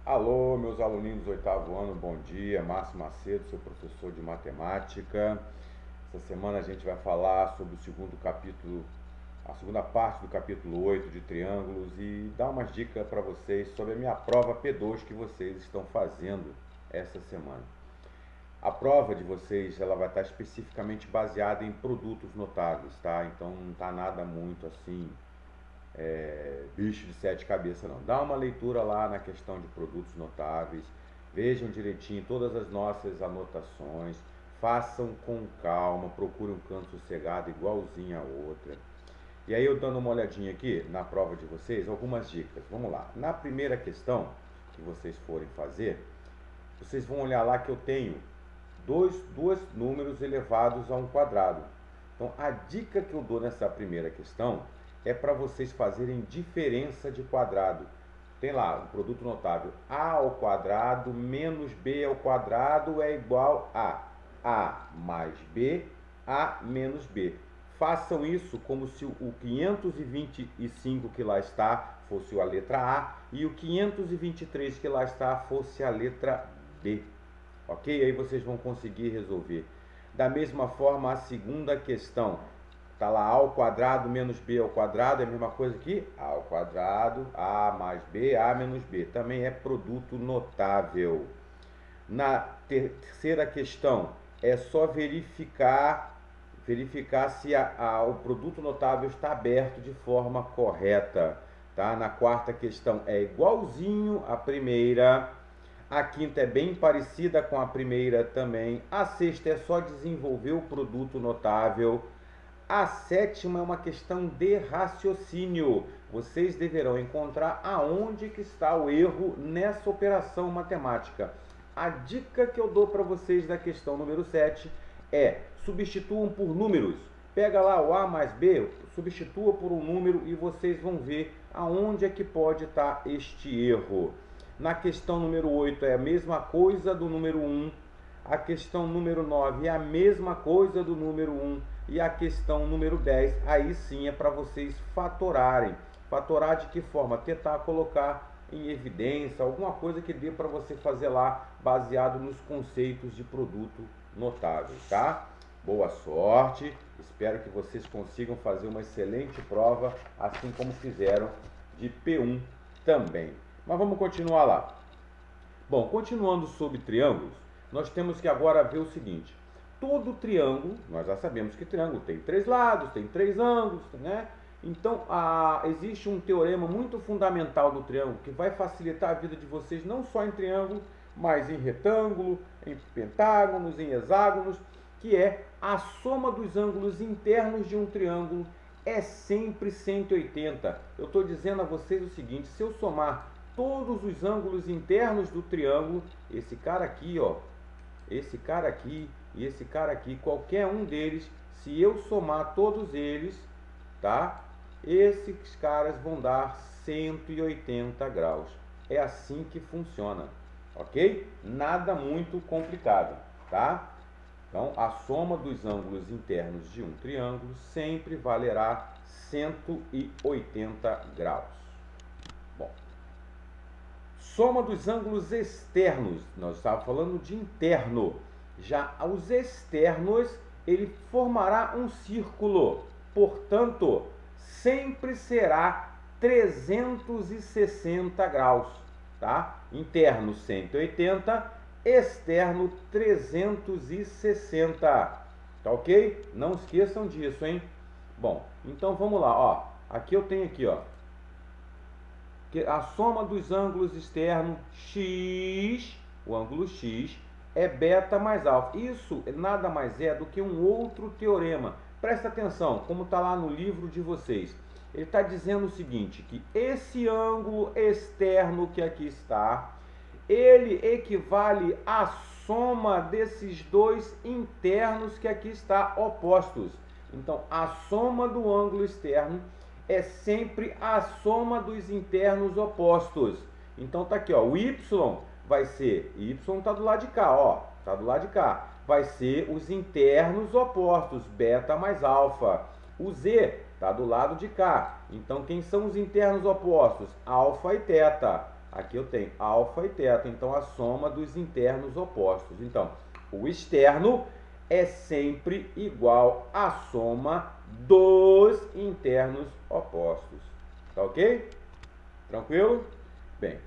Alô, meus aluninhos do oitavo ano, bom dia. Márcio Macedo, seu professor de matemática. Essa semana a gente vai falar sobre o segundo capítulo, a segunda parte do capítulo 8 de triângulos e dar umas dicas para vocês sobre a minha prova P2 que vocês estão fazendo essa semana. A prova de vocês ela vai estar especificamente baseada em produtos notáveis, tá? Então não está nada muito assim bicho de sete cabeças não. Dá uma leitura lá na questão de produtos notáveis, vejam direitinho todas as nossas anotações, façam com calma, procurem um canto sossegado igualzinho a outra. E aí eu dando uma olhadinha aqui na prova de vocês, algumas dicas. Vamos lá. Na primeira questão que vocês forem fazer, vocês vão olhar lá que eu tenho dois números elevados a um quadrado. Então a dica que eu dou nessa primeira questão é para vocês fazerem diferença de quadrado. Tem lá um produto notável: a ao quadrado menos b ao quadrado é igual a mais b, a menos b. Façam isso como se o 525 que lá está fosse a letra A e o 523 que lá está fosse a letra B. Ok? Aí vocês vão conseguir resolver. Da mesma forma, a segunda questão. Está lá a ao quadrado menos b ao quadrado, é a mesma coisa que a ao quadrado, a mais b, a menos b. Também é produto notável. Na terceira questão, é só verificar se o produto notável está aberto de forma correta. Tá? Na quarta questão é igualzinho à primeira. A quinta é bem parecida com a primeira também. A sexta é só desenvolver o produto notável. A sétima é uma questão de raciocínio. Vocês deverão encontrar aonde que está o erro nessa operação matemática. A dica que eu dou para vocês da questão número 7 é: substituam por números. Pega lá o A mais B, substitua por um número e vocês vão ver aonde é que pode estar este erro. Na questão número 8 é a mesma coisa do número 1. A questão número 9 é a mesma coisa do número 1. E a questão número 10, aí sim é para vocês fatorarem. Fatorar de que forma? Tentar colocar em evidência alguma coisa que dê para você fazer lá, baseado nos conceitos de produto notável, tá? Boa sorte, espero que vocês consigam fazer uma excelente prova, assim como fizeram de P1 também. Mas vamos continuar lá. Bom, continuando sobre triângulos, nós temos que agora ver o seguinte: todo triângulo, nós já sabemos que triângulo tem três lados, tem três ângulos, né? Então, existe um teorema muito fundamental do triângulo que vai facilitar a vida de vocês não só em triângulo, mas em retângulo, em pentágonos, em hexágonos, que é a soma dos ângulos internos de um triângulo é sempre 180. Eu estou dizendo a vocês o seguinte: se eu somar todos os ângulos internos do triângulo, esse cara aqui, ó, esse cara aqui e esse cara aqui, qualquer um deles, se eu somar todos eles, tá? Esses caras vão dar 180 graus. É assim que funciona, ok? Nada muito complicado, tá? Então, a soma dos ângulos internos de um triângulo sempre valerá 180 graus. Bom, soma dos ângulos externos, nós estávamos falando de interno. Já os externos, ele formará um círculo, portanto, sempre será 360 graus, tá? Interno 180, externo 360, tá ok? Não esqueçam disso, hein? Bom, então vamos lá, ó. Aqui eu tenho aqui, ó, que a soma dos ângulos externos x, o ângulo x, é beta mais alfa. Isso nada mais é do que um outro teorema. Presta atenção, como está lá no livro de vocês. Ele está dizendo o seguinte, que esse ângulo externo que aqui está, ele equivale à soma desses dois internos que aqui está opostos. Então, a soma do ângulo externo é sempre a soma dos internos opostos. Então, tá aqui, ó, o y vai ser, y está do lado de cá, ó, está do lado de cá. Vai ser os internos opostos, beta mais alfa. O z está do lado de cá. Então, quem são os internos opostos? Alfa e teta. Aqui eu tenho alfa e θ, então a soma dos internos opostos. Então, o externo é sempre igual à soma dos internos opostos. Tá ok? Tranquilo? Bem,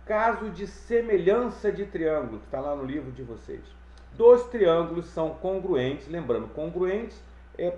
caso de semelhança de triângulo, que está lá no livro de vocês. Dois triângulos são congruentes, lembrando, congruentes é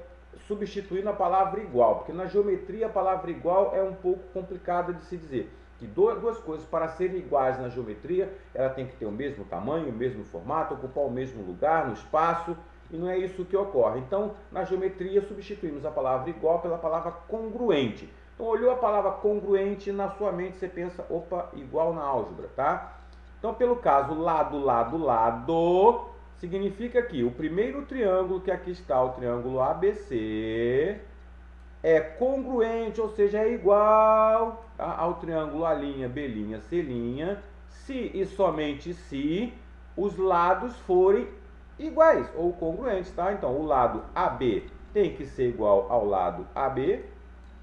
substituindo a palavra igual, porque na geometria a palavra igual é um pouco complicada de se dizer. Que duas coisas, para serem iguais na geometria, ela tem que ter o mesmo tamanho, o mesmo formato, ocupar o mesmo lugar no espaço, e não é isso que ocorre. Então, na geometria, substituímos a palavra igual pela palavra congruente. Então, olhou a palavra congruente, na sua mente você pensa, opa, igual na álgebra, tá? Então, pelo caso lado, lado, lado, significa que o primeiro triângulo, que aqui está o triângulo ABC, é congruente, ou seja, é igual, tá, ao triângulo A', B', C', se e somente se os lados forem iguais ou congruentes, tá? Então, o lado AB tem que ser igual ao lado AB,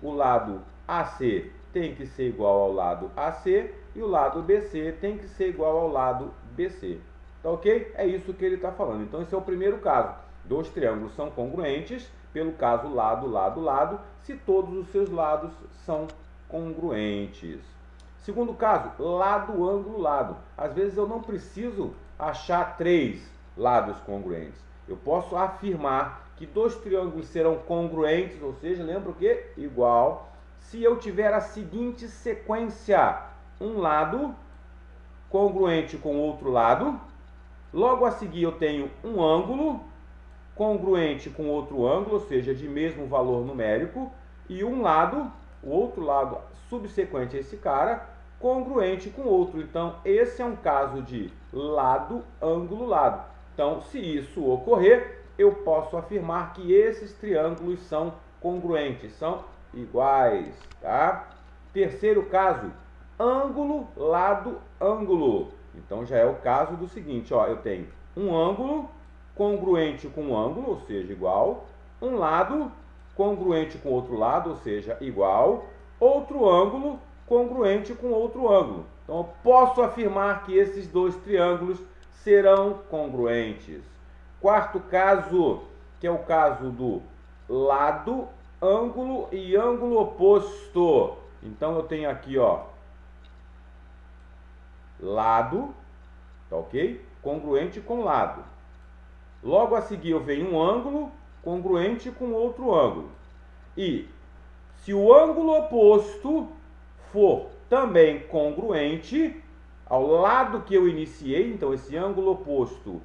o lado AC tem que ser igual ao lado AC e o lado BC tem que ser igual ao lado BC. Tá ok? É isso que ele está falando. Então, esse é o primeiro caso. Dois triângulos são congruentes, pelo caso lado, lado, lado, se todos os seus lados são congruentes. Segundo caso, lado, ângulo, lado. Às vezes eu não preciso achar três lados congruentes. Eu posso afirmar que dois triângulos serão congruentes, ou seja, lembra o que? Igual, se eu tiver a seguinte sequência: um lado congruente com outro lado, logo a seguir eu tenho um ângulo congruente com outro ângulo, ou seja, de mesmo valor numérico, e um lado, o outro lado subsequente a esse cara, congruente com outro. Então, esse é um caso de lado, ângulo, lado. Então, se isso ocorrer, eu posso afirmar que esses triângulos são congruentes, são iguais, tá? Terceiro caso, ângulo, lado, ângulo. Então, já é o caso do seguinte, ó, eu tenho um ângulo congruente com um ângulo, ou seja, igual, um lado congruente com outro lado, ou seja, igual, outro ângulo congruente com outro ângulo. Então, eu posso afirmar que esses dois triângulos serão congruentes. Quarto caso, que é o caso do lado, ângulo e ângulo oposto. Então, eu tenho aqui, ó, lado, tá ok? Congruente com lado. Logo a seguir eu venho um ângulo congruente com outro ângulo. E se o ângulo oposto for também congruente ao lado que eu iniciei, então esse ângulo oposto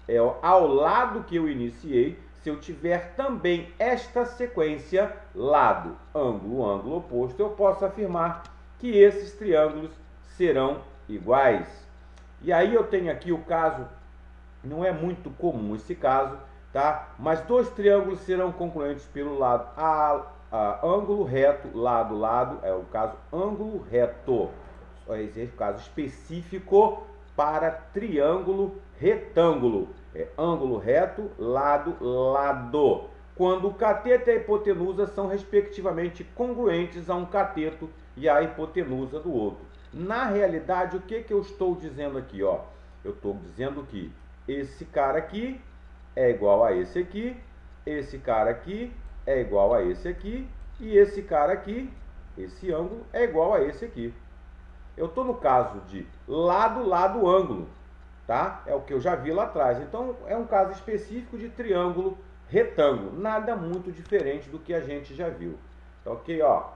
é ao lado que eu iniciei, se eu tiver também esta sequência, lado, ângulo, ângulo oposto, eu posso afirmar que esses triângulos serão iguais. E aí eu tenho aqui o caso, não é muito comum esse caso, tá? Mas dois triângulos serão congruentes pelo lado ângulo reto, lado, lado, é o caso ângulo reto. Esse é o caso específico para triângulo retângulo. É ângulo reto, lado, lado. Quando o cateto e a hipotenusa são respectivamente congruentes a um cateto e a hipotenusa do outro. Na realidade, o que eu estou dizendo aqui, ó? Eu estou dizendo que esse cara aqui é igual a esse aqui, esse cara aqui é igual a esse aqui, e esse cara aqui, esse ângulo, é igual a esse aqui. Eu estou no caso de lado, lado, ângulo, tá? É o que eu já vi lá atrás. Então, é um caso específico de triângulo retângulo. Nada muito diferente do que a gente já viu. Tá ok, ó?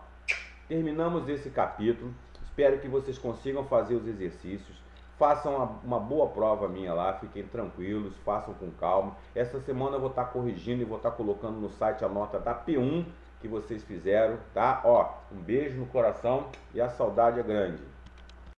Terminamos esse capítulo. Espero que vocês consigam fazer os exercícios. Façam uma boa prova minha lá, fiquem tranquilos, façam com calma. Essa semana eu vou estar corrigindo e vou estar colocando no site a nota da P1 que vocês fizeram, tá? Ó, um beijo no coração e a saudade é grande.